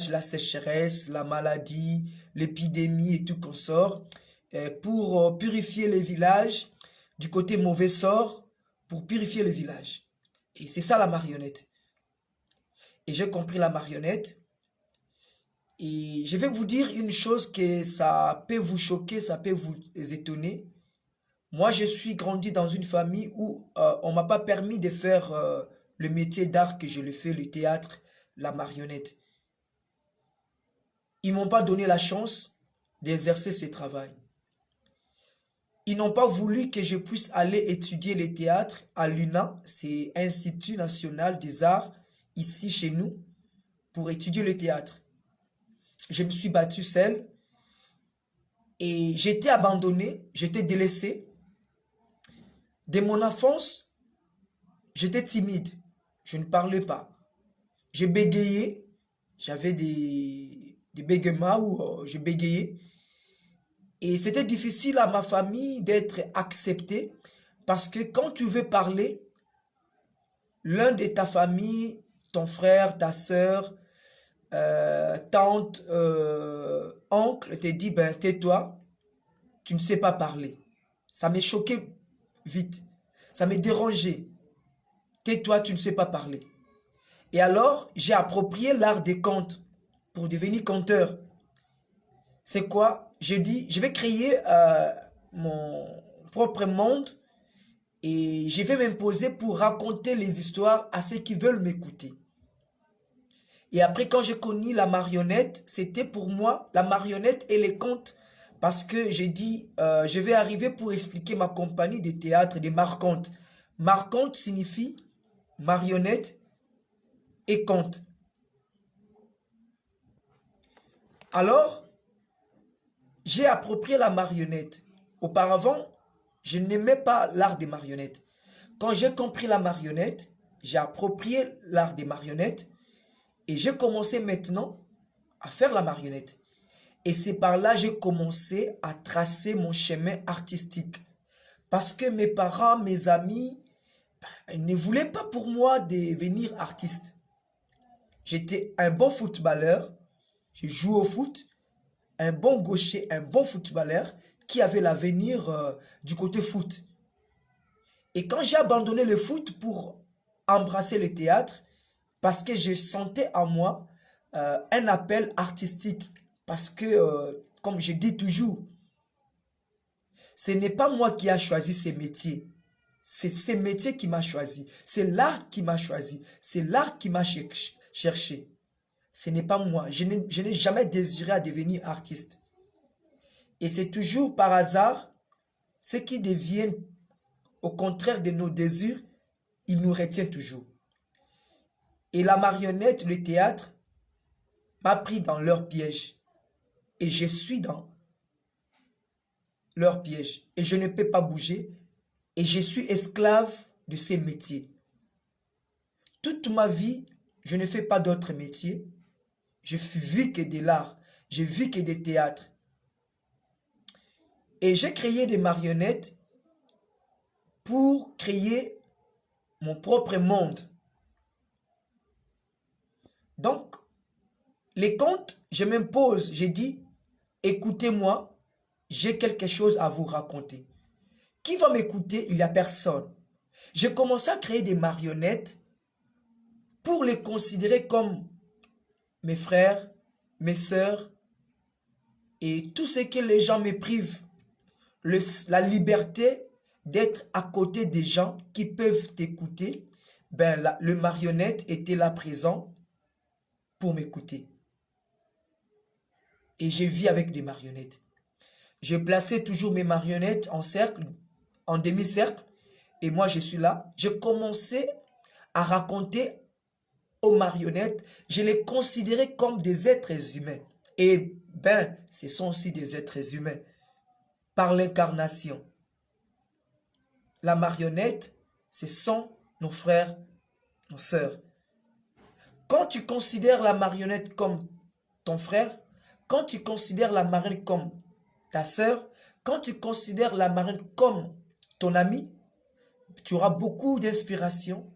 la sécheresse, la maladie, l'épidémie et tout consort, pour purifier les villages du côté mauvais sort, pour purifier les villages. Et c'est ça la marionnette. Et j'ai compris la marionnette. Et je vais vous dire une chose que ça peut vous choquer, ça peut vous étonner. Moi, je suis grandi dans une famille où on m'a pas permis de faire le métier d'art que je le fais, le théâtre, la marionnette. Ils m'ont pas donné la chance d'exercer ce travail. Ils n'ont pas voulu que je puisse aller étudier le théâtre à l'UNA, c'est Institut National des Arts, ici chez nous, pour étudier le théâtre. Je me suis battu seul et j'étais abandonné, j'étais délaissé. Dès mon enfance, j'étais timide, je ne parlais pas. Je bégayais, j'avais des bégaiements où je bégayais. Et c'était difficile à ma famille d'être accepté parce que quand tu veux parler, l'un de ta famille, ton frère, ta sœur, tante, oncle te dit, ben tais-toi, tu ne sais pas parler. Ça m'est choqué vite, ça m'est dérangé. Tais-toi, tu ne sais pas parler. Et alors, j'ai approprié l'art des contes pour devenir conteur. C'est quoi? Je dis, je vais créer mon propre monde et je vais m'imposer pour raconter les histoires à ceux qui veulent m'écouter. Et après, quand j'ai connu la marionnette, c'était pour moi la marionnette et les contes. Parce que j'ai dit, je vais arriver pour expliquer ma compagnie de théâtre, des marcontes. Marconte signifie marionnette et conte. Alors, j'ai approprié la marionnette. Auparavant, je n'aimais pas l'art des marionnettes. Quand j'ai compris la marionnette, j'ai approprié l'art des marionnettes et j'ai commencé maintenant à faire la marionnette. Et c'est par là que j'ai commencé à tracer mon chemin artistique. Parce que mes parents, mes amis, ils ne voulaient pas pour moi devenir artiste. J'étais un bon footballeur, je jouais au foot, un bon gaucher, un bon footballeur qui avait l'avenir du côté foot. Et quand j'ai abandonné le foot pour embrasser le théâtre, parce que je sentais en moi un appel artistique, parce que, comme je dis toujours, ce n'est pas moi qui a choisi ces métiers, c'est ces métiers qui m'a choisi, c'est l'art qui m'a choisi, c'est l'art qui m'a cherché. Ce n'est pas moi, je n'ai jamais désiré à devenir artiste. Et c'est toujours par hasard, ce qui devient au contraire de nos désirs, il nous retient toujours. Et la marionnette, le théâtre, m'a pris dans leur piège. Et je suis dans leur piège. Et je ne peux pas bouger. Et je suis esclave de ces métiers. Toute ma vie, je ne fais pas d'autres métiers. Je vis que de l'art. Je vis que des théâtres. Et j'ai créé des marionnettes pour créer mon propre monde. Donc, les contes, je m'impose, j'ai dit, écoutez-moi, j'ai quelque chose à vous raconter. Qui va m'écouter? Il n'y a personne. J'ai commencé à créer des marionnettes pour les considérer comme mes frères, mes sœurs et tout ce que les gens me privent. La liberté d'être à côté des gens qui peuvent t'écouter, ben, le marionnette était là présent pour m'écouter. Et je vis avec des marionnettes. Je plaçais toujours mes marionnettes en cercle, en demi-cercle, et moi je suis là. Je commençais à raconter aux marionnettes, je les considérais comme des êtres humains. Et ben, ce sont aussi des êtres humains, par l'incarnation. La marionnette, ce sont nos frères, nos sœurs. Quand tu considères la marionnette comme ton frère, quand tu considères la marionnette comme ta sœur, quand tu considères la marionnette comme ton ami, tu auras beaucoup d'inspiration,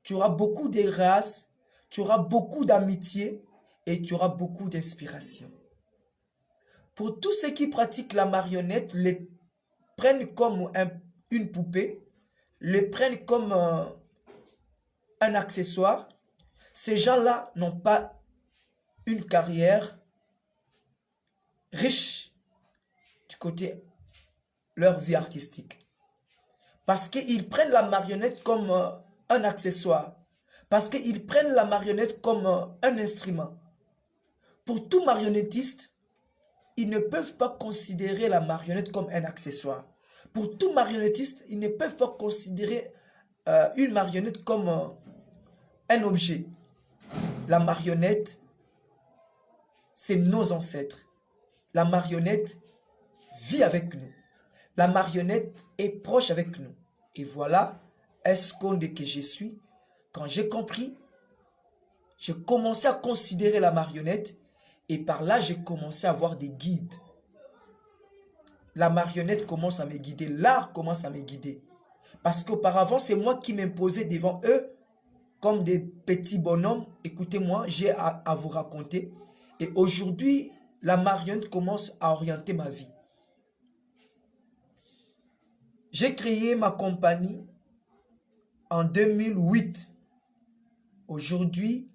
tu auras beaucoup de grâce, tu auras beaucoup d'amitié et tu auras beaucoup d'inspiration. Pour tous ceux qui pratiquent la marionnette, les prennent comme une poupée, les prennent comme un accessoire, ces gens-là n'ont pas une carrière riche du côté leur vie artistique. Parce qu'ils prennent la marionnette comme un accessoire. Parce qu'ils prennent la marionnette comme un instrument. Pour tout marionnettiste, ils ne peuvent pas considérer la marionnette comme un accessoire. Pour tout marionnettiste, ils ne peuvent pas considérer une marionnette comme un objet. La marionnette, c'est nos ancêtres. La marionnette vit avec nous. La marionnette est proche avec nous. Et voilà, est-ce qu'on est que je suis. Quand j'ai compris, j'ai commencé à considérer la marionnette et par là, j'ai commencé à avoir des guides. La marionnette commence à me guider, l'art commence à me guider. Parce qu'auparavant, c'est moi qui m'imposais devant eux comme des petits bonhommes. Écoutez-moi, j'ai à vous raconter. Et aujourd'hui, la marionnette commence à orienter ma vie. J'ai créé ma compagnie en 2008. Aujourd'hui,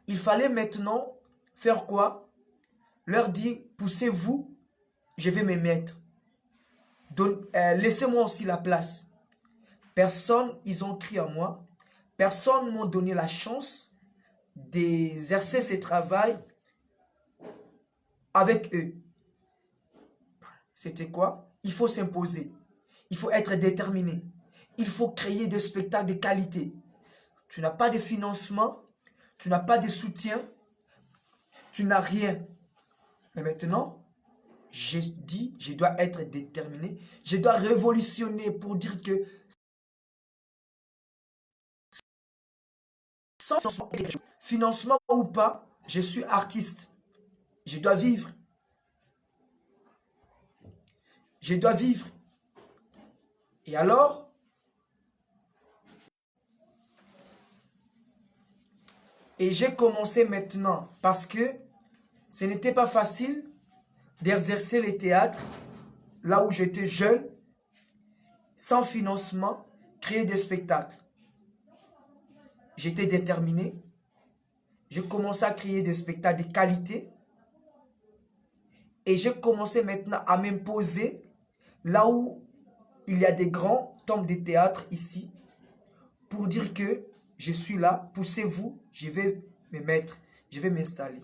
il fallait maintenant faire quoi? Leur dire, poussez-vous, je vais me mettre. Laissez-moi aussi la place. Personne, ils ont crié à moi. Personne ne m'a donné la chance d'exercer ce travail avec eux. C'était quoi? Il faut s'imposer. Il faut être déterminé. Il faut créer des spectacles de qualité. Tu n'as pas de financement, tu n'as pas de soutien, tu n'as rien. Mais maintenant, je dis, je dois être déterminé. Je dois révolutionner pour dire que sans financement ou pas, je suis artiste. Je dois vivre. Je dois vivre. Et alors, et j'ai commencé maintenant parce que ce n'était pas facile d'exercer le théâtre là où j'étais jeune, sans financement, créer des spectacles. J'étais déterminé. J'ai commencé à créer des spectacles de qualité. Et j'ai commencé maintenant à m'imposer là où il y a des grands temples de théâtre ici pour dire que je suis là, poussez-vous, je vais me mettre, je vais m'installer.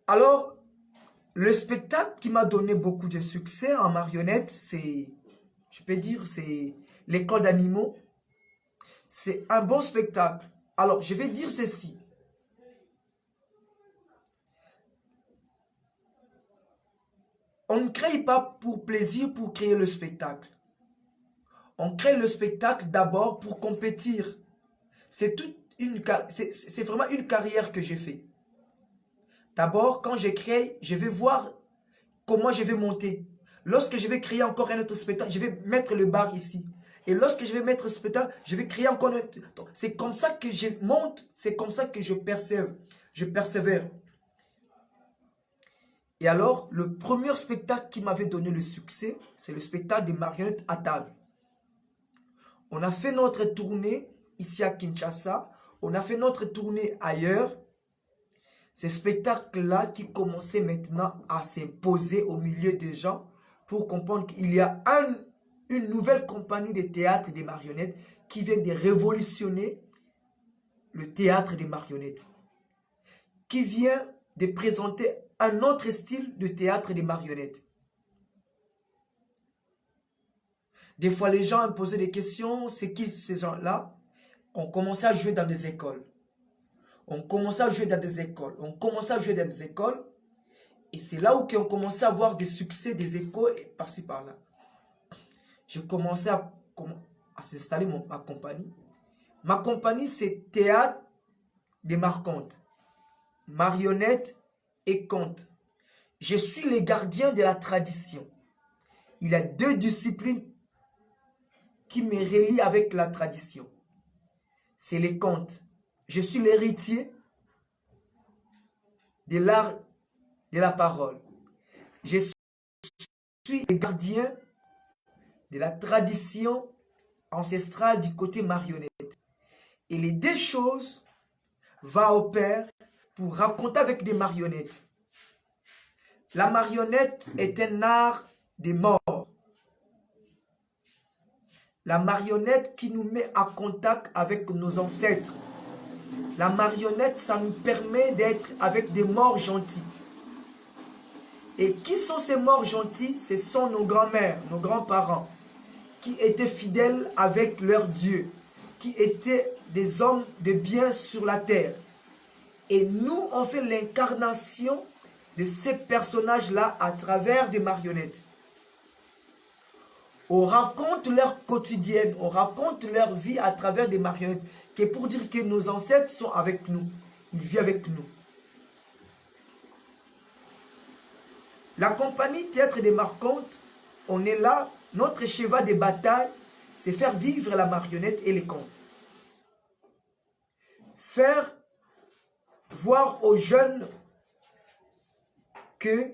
Alors, le spectacle qui m'a donné beaucoup de succès en marionnette, c'est, je peux dire, c'est l'école d'animaux. C'est un bon spectacle. Alors, je vais dire ceci. On ne crée pas pour plaisir pour créer le spectacle. On crée le spectacle d'abord pour compétir. C'est vraiment une carrière que j'ai fait. D'abord, quand je crée, je vais voir comment je vais monter. Lorsque je vais créer encore un autre spectacle, je vais mettre le bar ici. Et lorsque je vais mettre ce spectacle, je vais créer encore un autre. C'est comme ça que je monte, c'est comme ça que je persévère. Et alors, le premier spectacle qui m'avait donné le succès, c'est le spectacle des marionnettes à table. On a fait notre tournée ici à Kinshasa, on a fait notre tournée ailleurs. Ce spectacle-là qui commençait maintenant à s'imposer au milieu des gens pour comprendre qu'il y a une nouvelle compagnie de théâtre des marionnettes qui vient de révolutionner le théâtre des marionnettes, qui vient de présenter un autre style de théâtre des marionnettes. Des fois, les gens me posaient des questions, c'est qui ces gens-là? On commençait à jouer dans des écoles. On commençait à jouer dans des écoles. On commençait à jouer dans des écoles. Et c'est là où on commençait à avoir des succès des écoles par-ci par-là. Je commençais à s'installer ma compagnie. Ma compagnie, c'est Théâtre des Marcontes, marionnettes et contes. Je suis le gardien de la tradition. Il y a deux disciplines qui me relient avec la tradition. C'est les contes. Je suis l'héritier de l'art de la parole. Je suis le gardien de la tradition ancestrale du côté marionnette. Et les deux choses vont au pair pour raconter avec des marionnettes. La marionnette est un art des morts. La marionnette qui nous met en contact avec nos ancêtres. La marionnette, ça nous permet d'être avec des morts gentils. Et qui sont ces morts gentils? Ce sont nos grands-mères, nos grands-parents, qui étaient fidèles avec leur Dieu, qui étaient des hommes de bien sur la terre. Et nous, on fait l'incarnation de ces personnages-là à travers des marionnettes. On raconte leur quotidienne, on raconte leur vie à travers des marionnettes, qui est pour dire que nos ancêtres sont avec nous, ils vivent avec nous. La compagnie Théâtre des Marcontes, on est là, notre cheval de bataille, c'est faire vivre la marionnette et les contes. Faire voir aux jeunes que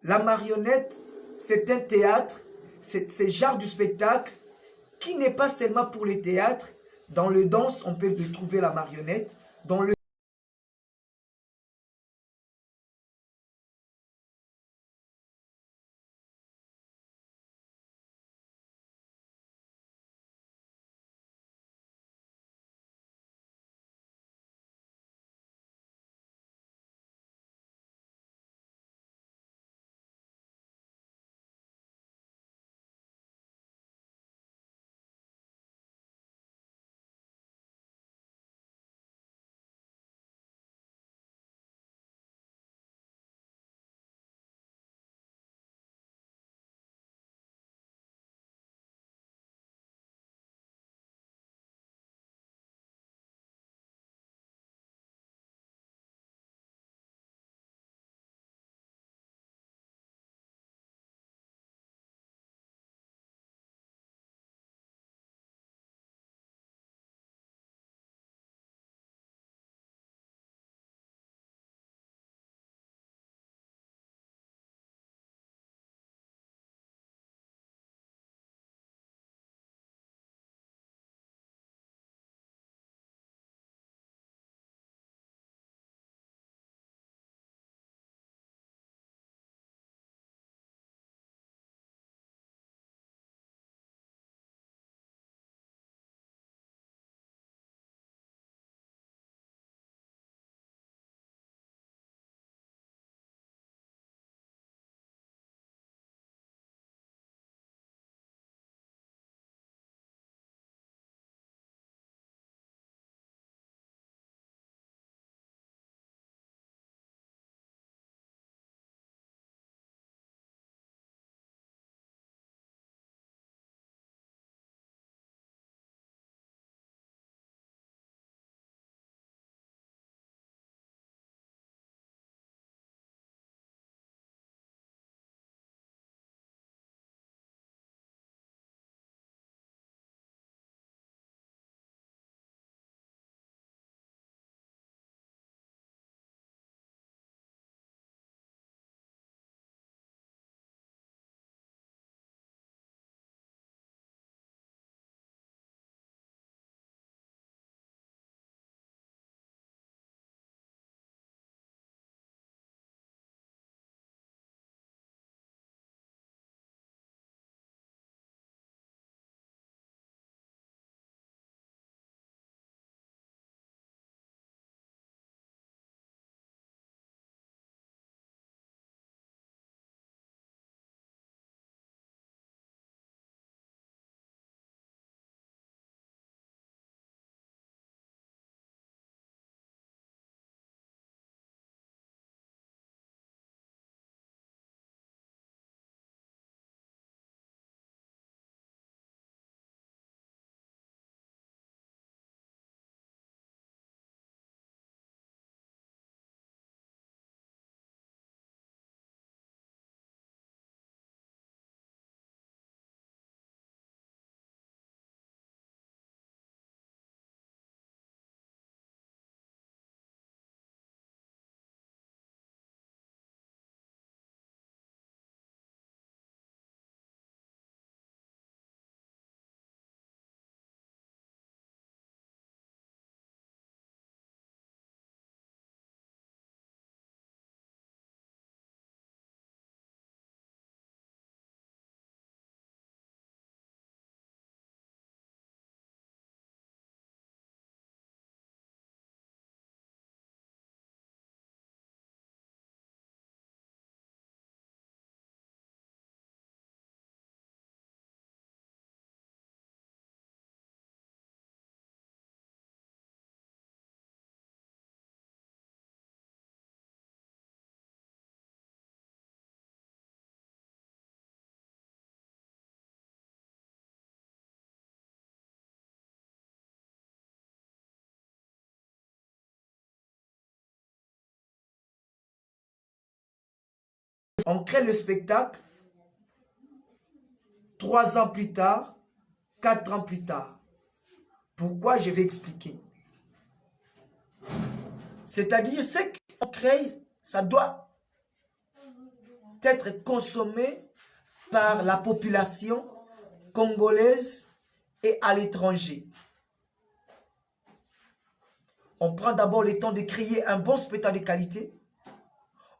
la marionnette, c'est un théâtre, c'est le genre du spectacle qui n'est pas seulement pour le théâtre. Dans le danse, on peut retrouver la marionnette. Dans le on crée le spectacle 3 ans plus tard, 4 ans plus tard. Pourquoi? Je vais expliquer. C'est-à-dire, ce qu'on crée, ça doit être consommé par la population congolaise et à l'étranger. On prend d'abord le temps de créer un bon spectacle de qualité.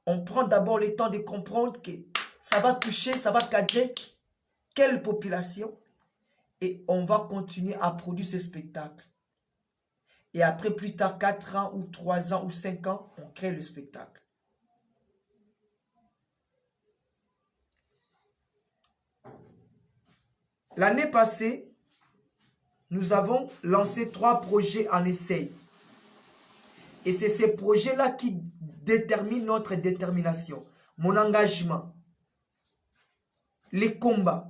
On prend d'abord le temps de comprendre que ça va toucher, ça va cadrer quelle population. Et on va continuer à produire ce spectacle. Et après, plus tard, 4 ans ou 3 ans ou 5 ans, on crée le spectacle. L'année passée, nous avons lancé 3 projets en essai. Et c'est ces projets-là qui déterminent notre détermination, mon engagement, les combats.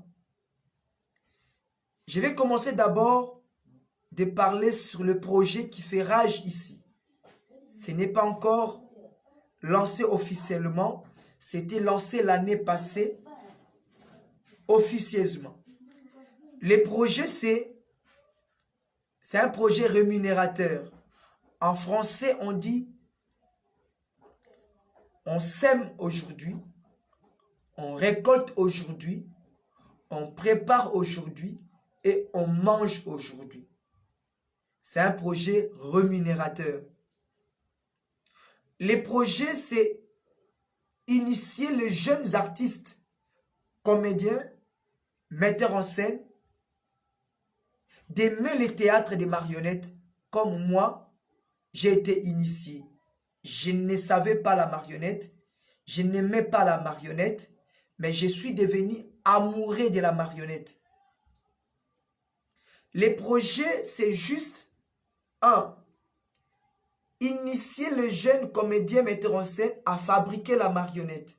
Je vais commencer d'abord de parler sur le projet qui fait rage ici. Ce n'est pas encore lancé officiellement, c'était lancé l'année passée officieusement. Le projet, c'est un projet rémunérateur. En français, on dit on sème aujourd'hui, on récolte aujourd'hui, on prépare aujourd'hui et on mange aujourd'hui. C'est un projet rémunérateur. Les projets, c'est initier les jeunes artistes, comédiens, metteurs en scène, d'aimer les théâtres des marionnettes comme moi, j'ai été initié. Je ne savais pas la marionnette, je n'aimais pas la marionnette, mais je suis devenu amoureux de la marionnette. Les projets, c'est juste initier les jeunes comédiens metteurs en scène à fabriquer la marionnette.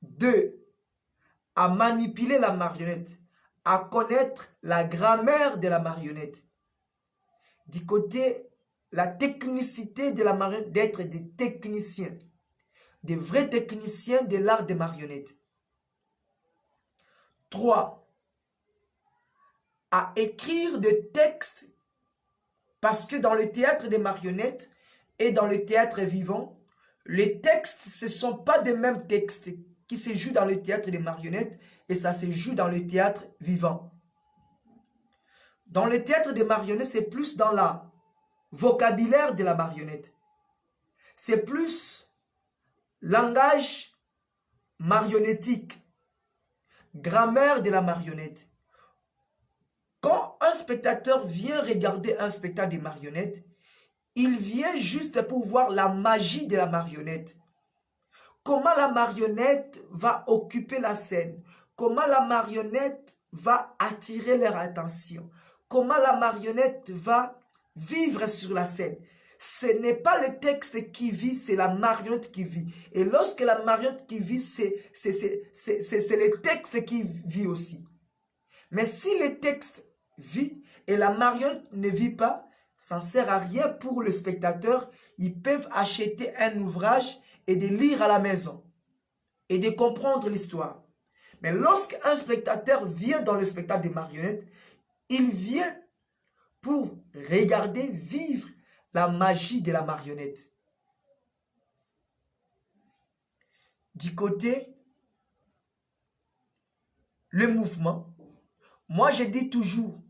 2. À manipuler la marionnette, à connaître la grammaire de la marionnette. Du côté, la technicité de la marionnette, d'être des techniciens, des vrais techniciens de l'art des marionnettes. 3. À écrire des textes, parce que dans le théâtre des marionnettes et dans le théâtre vivant, les textes, ce ne sont pas les mêmes textes qui se jouent dans le théâtre des marionnettes et ça se joue dans le théâtre vivant. Dans le théâtre des marionnettes, c'est plus dans le vocabulaire de la marionnette. C'est plus langage marionnettique, grammaire de la marionnette. Quand un spectateur vient regarder un spectacle de marionnettes, il vient juste pour voir la magie de la marionnette. Comment la marionnette va occuper la scène. Comment la marionnette va attirer leur attention. Comment la marionnette va vivre sur la scène. Ce n'est pas le texte qui vit, c'est la marionnette qui vit. Et lorsque la marionnette qui vit, c'est le texte qui vit aussi. Mais si le texte vit et la marionnette ne vit pas, ça ne sert à rien pour le spectateur. Ils peuvent acheter un ouvrage et de lire à la maison et de comprendre l'histoire. Mais lorsqu'un spectateur vient dans le spectacle des marionnettes, il vient pour regarder, vivre la magie de la marionnette. Du côté, le mouvement, moi je dis toujours,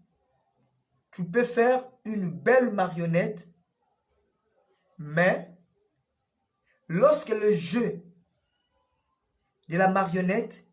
tu peux faire une belle marionnette, mais lorsque le jeu de la marionnette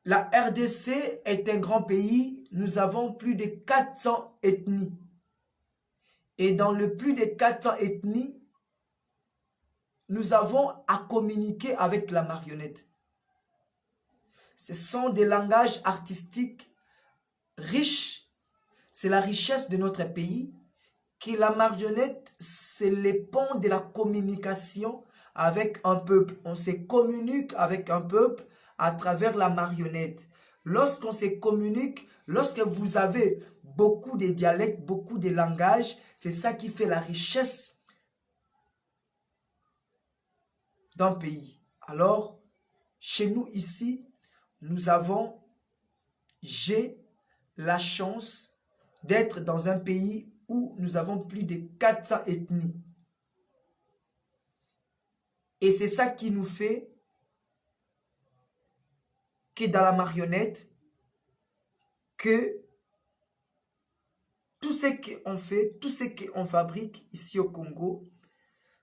La RDC est un grand pays, nous avons plus de 400 ethnies. Et dans le plus de 400 ethnies, nous avons à communiquer avec la marionnette. Ce sont des langages artistiques riches, c'est la richesse de notre pays, que la marionnette, c'est le pont de la communication avec un peuple. On se communique avec un peuple à travers la marionnette. Lorsqu'on se communique, lorsque vous avez beaucoup de dialectes, beaucoup de langages, c'est ça qui fait la richesse d'un pays. Alors, chez nous ici, j'ai la chance d'être dans un pays où nous avons plus de 400 ethnies. Et c'est ça qui nous fait que dans la marionnette, que tout ce qu'on fait, tout ce qu'on fabrique ici au Congo,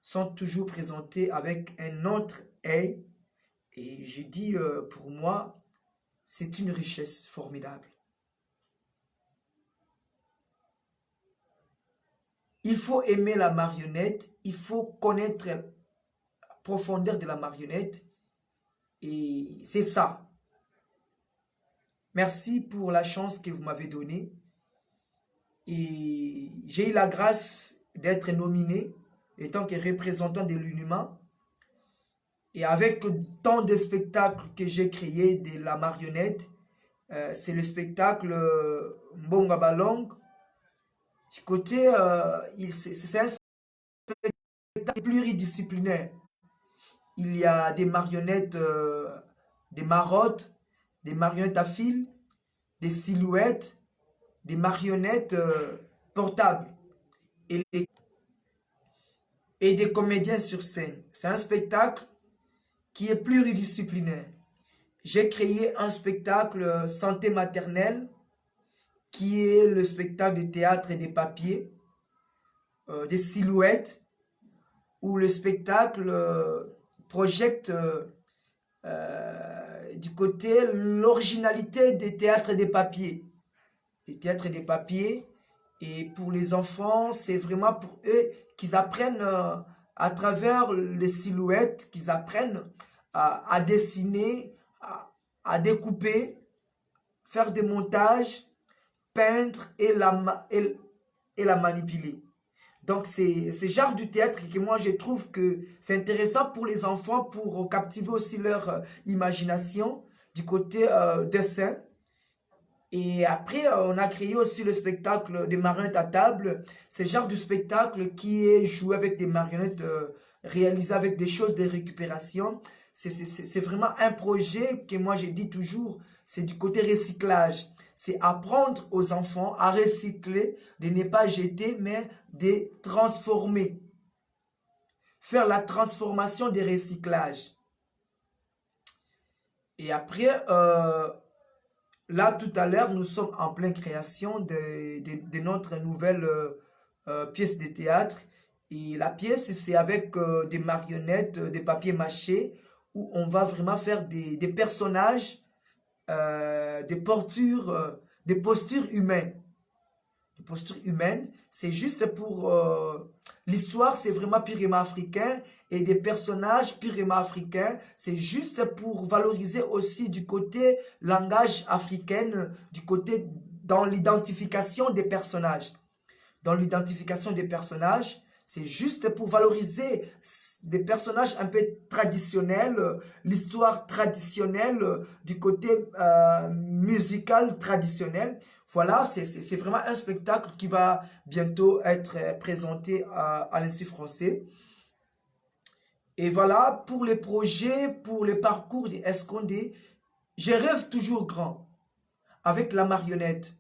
sont toujours présentés avec un autre œil. Et je dis, pour moi, c'est une richesse formidable. Il faut aimer la marionnette, il faut connaître la profondeur de la marionnette. Et c'est ça. Merci pour la chance que vous m'avez donnée. Et j'ai eu la grâce d'être nominé en tant que représentant de l'UNUMA. Et avec tant de spectacles que j'ai créés de la marionnette, c'est le spectacle Mbonga Balong. Du côté, c'est un spectacle pluridisciplinaire. Il y a des marionnettes, des marottes, des marionnettes à fil, des silhouettes, des marionnettes portables et, et des comédiens sur scène. C'est un spectacle qui est pluridisciplinaire. J'ai créé un spectacle santé maternelle qui est le spectacle de théâtre et des papiers, des silhouettes, où le spectacle projette du côté l'originalité des théâtres et des papiers. Des théâtres et des papiers. Et pour les enfants, c'est vraiment pour eux qu'ils apprennent à travers les silhouettes, qu'ils apprennent à dessiner, à découper, faire des montages, peindre et la manipuler. Donc c'est ce genre de théâtre que moi je trouve que c'est intéressant pour les enfants pour captiver aussi leur imagination du côté dessin. Et après, on a créé aussi le spectacle des marionnettes à table. C'est le genre de spectacle qui est joué avec des marionnettes réalisées avec des choses de récupération. C'est vraiment un projet que moi j'ai dit toujours, c'est du côté recyclage. C'est apprendre aux enfants à recycler, de ne pas jeter, mais de transformer. Faire la transformation des recyclages. Et après, là, tout à l'heure, nous sommes en pleine création de notre nouvelle pièce de théâtre. Et la pièce, c'est avec des marionnettes, des papiers mâchés, où on va vraiment faire des personnages, des postures humaines. Des postures humaines, c'est juste pour... l'histoire, c'est vraiment purement africain, et des personnages purement africains, c'est juste pour valoriser aussi du côté langage africain, du côté dans l'identification des personnages. Dans l'identification des personnages, c'est juste pour valoriser des personnages un peu traditionnels, l'histoire traditionnelle, du côté musical traditionnel. Voilà, c'est vraiment un spectacle qui va bientôt être présenté à l'Institut français. Et voilà, pour les projets, pour les parcours des Escondé, je rêve toujours grand avec la marionnette.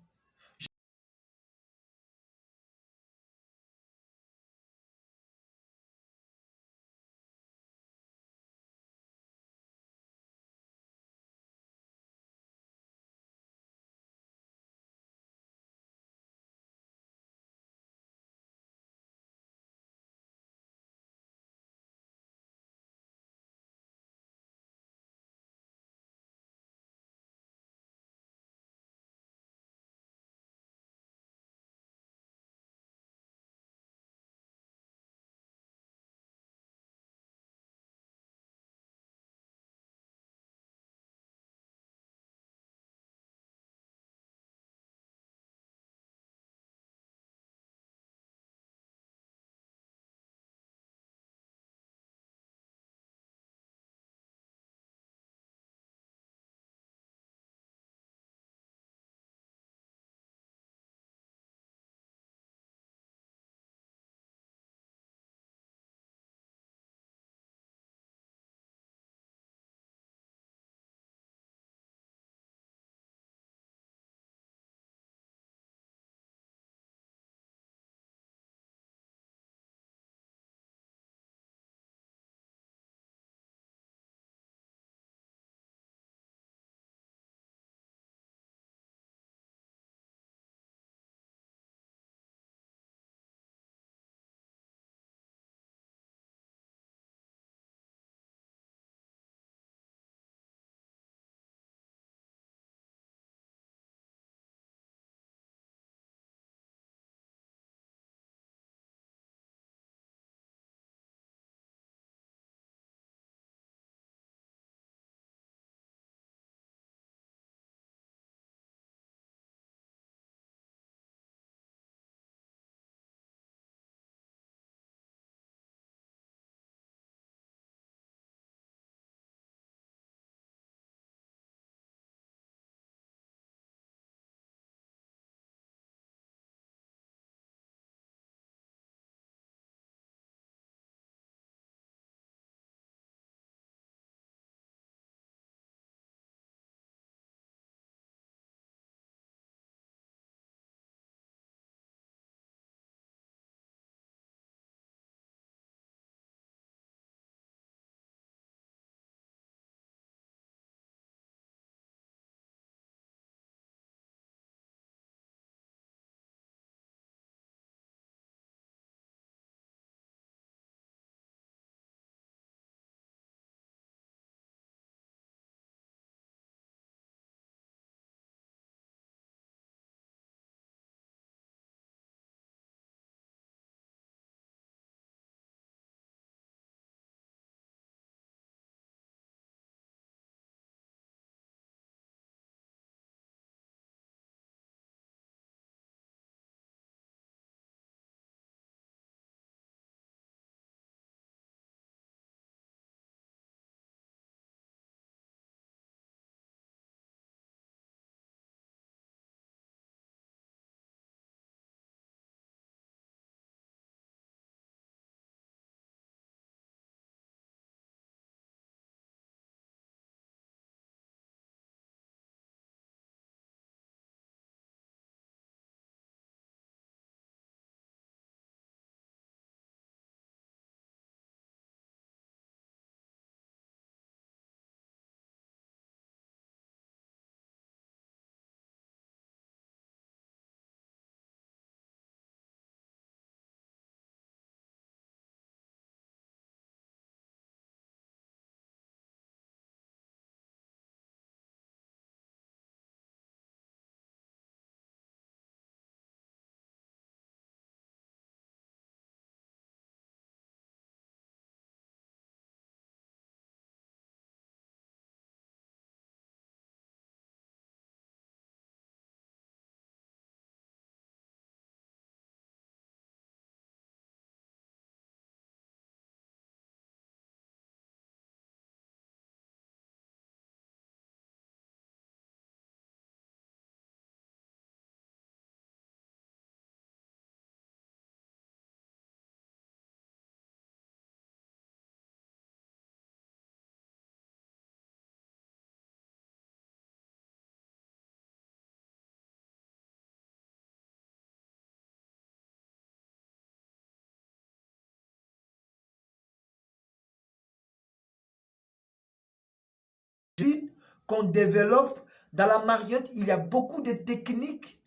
qu'on développe. Dans la marionnette, il y a beaucoup de techniques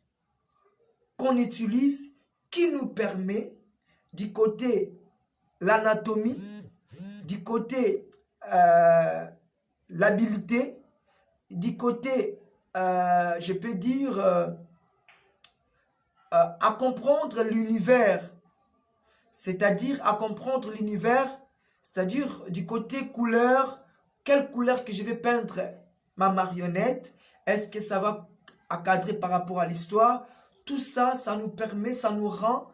qu'on utilise qui nous permet, du côté l'anatomie, du côté l'habileté, du côté, je peux dire, à comprendre l'univers, c'est-à-dire à comprendre l'univers, c'est-à-dire du côté couleur, quelle couleur que je vais peindre ma marionnette, est-ce que ça va cadrer par rapport à l'histoire, tout ça, ça nous permet, ça nous rend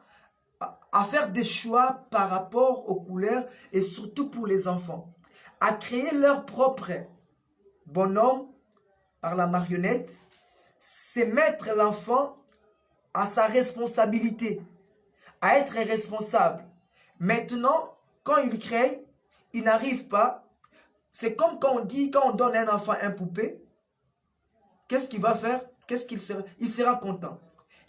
à faire des choix par rapport aux couleurs et surtout pour les enfants, à créer leur propre bonhomme par la marionnette, c'est mettre l'enfant à sa responsabilité, à être responsable. Maintenant, quand il crée, il n'arrive pas. C'est comme quand on dit, quand on donne à un enfant un poupée, qu'est-ce qu'il va faire? Il sera content.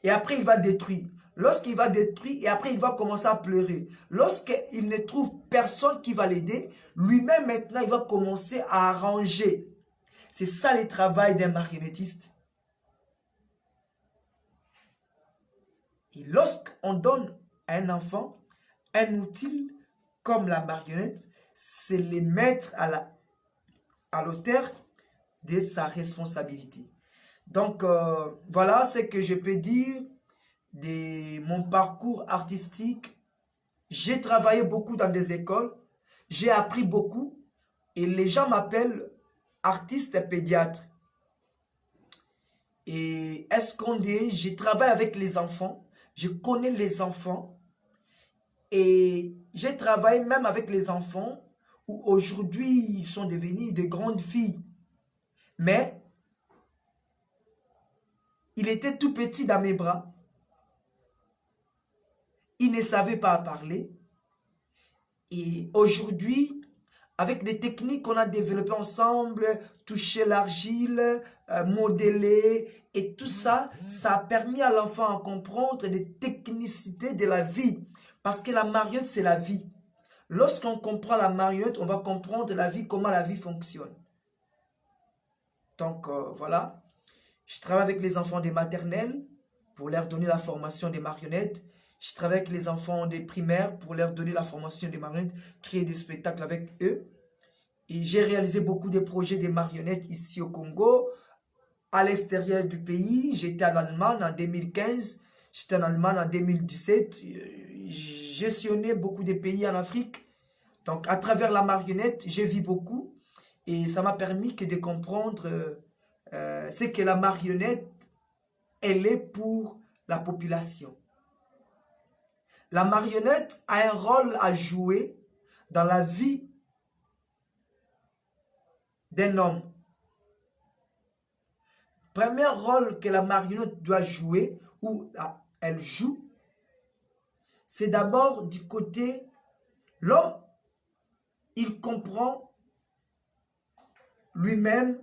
Et après, il va détruire. Lorsqu'il va détruire, et après, il va commencer à pleurer. Lorsqu'il ne trouve personne qui va l'aider, lui-même, maintenant, il va commencer à arranger. C'est ça le travail d'un marionnettiste. Et lorsqu'on donne à un enfant un outil comme la marionnette, c'est le mettre à l'auteur de sa responsabilité. Donc, voilà ce que je peux dire de mon parcours artistique. J'ai travaillé beaucoup dans des écoles, j'ai appris beaucoup et les gens m'appellent artiste pédiatre. Et est-ce qu'on dit, je travaille avec les enfants, je connais les enfants et j'ai travaillé même avec les enfants où aujourd'hui ils sont devenus de grandes filles. Mais il était tout petit dans mes bras. Il ne savait pas parler. Et aujourd'hui, avec les techniques qu'on a développées ensemble, toucher l'argile, modeler et tout ça, ça a permis à l'enfant de comprendre les technicités de la vie. Parce que la marionnette, c'est la vie. Lorsqu'on comprend la marionnette, on va comprendre la vie, comment la vie fonctionne. Donc, voilà. Je travaille avec les enfants des maternelles pour leur donner la formation des marionnettes. Je travaille avec les enfants des primaires pour leur donner la formation des marionnettes, créer des spectacles avec eux. Et j'ai réalisé beaucoup de projets de marionnettes ici au Congo, à l'extérieur du pays. J'étais en Allemagne en 2015, j'étais en Allemagne en 2017. J'ai sillonné beaucoup de pays en Afrique. Donc, à travers la marionnette, j'ai vu beaucoup. Et ça m'a permis de comprendre ce que la marionnette, elle est pour la population. La marionnette a un rôle à jouer dans la vie d'un homme. Premier rôle que la marionnette doit jouer, ou elle joue, c'est d'abord du côté, l'homme, il comprend lui-même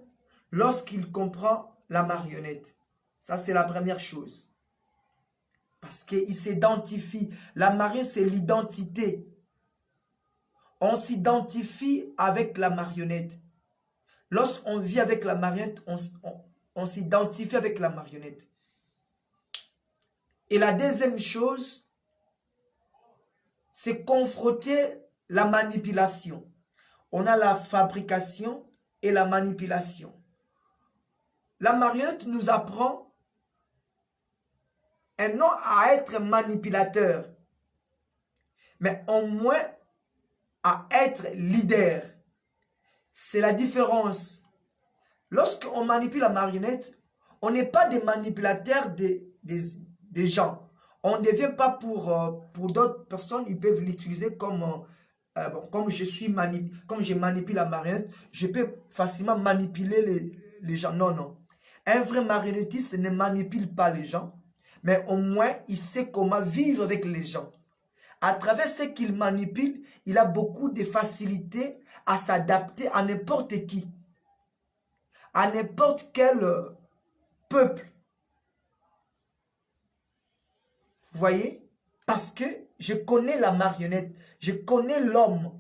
lorsqu'il comprend la marionnette. Ça, c'est la première chose. Parce qu'il s'identifie. La marionnette, c'est l'identité. On s'identifie avec la marionnette. Lorsqu'on vit avec la marionnette, on s'identifie avec la marionnette. Et la deuxième chose, c'est confronter la manipulation. On a la fabrication et la manipulation. La marionnette nous apprend non à être manipulateur, mais au moins à être leader. C'est la différence. Lorsqu'on manipule la marionnette, on n'est pas des manipulateurs des gens. On ne devient pas pour d'autres personnes, ils peuvent l'utiliser comme, comme je manipule la marionnette, je peux facilement manipuler les gens. Non, non. Un vrai marionnettiste ne manipule pas les gens, mais au moins il sait comment vivre avec les gens. À travers ce qu'il manipule, il a beaucoup de facilité à s'adapter à n'importe qui, à n'importe quel peuple. Vous voyez? Parce que je connais la marionnette, je connais l'homme,